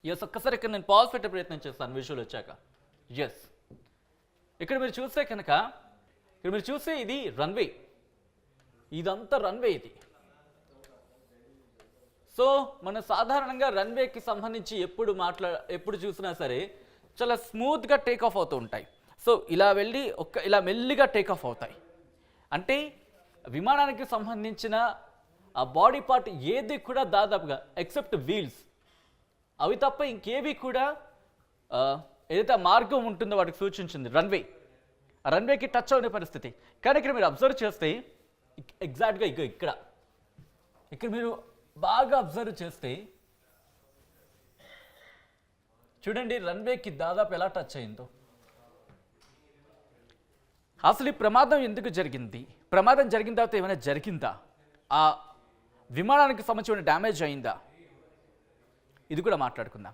Yes ఒక్కసారి ఇక్కడ నేను పాజ్ పెట్టే ప్రయత్నం చేస్తాను విజువల్ వచ్చాక. ఎస్ ఇక్కడ మీరు చూస్తే కనుక ఇది రన్వే, ఇదంతా రన్వే ఇది. సో మన సాధారణంగా రన్వేకి సంబంధించి ఎప్పుడు చూసినా సరే చాలా స్మూత్గా టేక్ ఆఫ్ అవుతూ ఉంటాయి. సో ఇలా వెళ్ళి ఇలా మెల్లిగా టేక్ ఆఫ్ అవుతాయి. అంటే విమానానికి సంబంధించిన ఆ బాడీ పార్ట్ ఏది కూడా దాదాపుగా ఎక్సెప్ట్ వీల్స్ అవి తప్ప ఇంకేవి కూడా ఏదైతే మార్గం ఉంటుందో వాటికి సూచించింది రన్వే. ఆ రన్వేకి టచ్ అనే పరిస్థితి. కానీ ఇక్కడ మీరు అబ్జర్వ్ చేస్తే ఎగ్జాక్ట్గా ఇక్కడ మీరు బాగా అబ్జర్వ్ చేస్తే చూడండి రన్వేకి దాదాపు ఎలా టచ్ అయిందో. అసలు ఈ ప్రమాదం ఎందుకు జరిగింది, ప్రమాదం జరిగిన తర్వాత ఏమైనా జరిగిందా, ఆ విమానానికి సంబంధించిన డ్యామేజ్ అయిందా, ఇది కూడా మాట్లాడుకుందాం.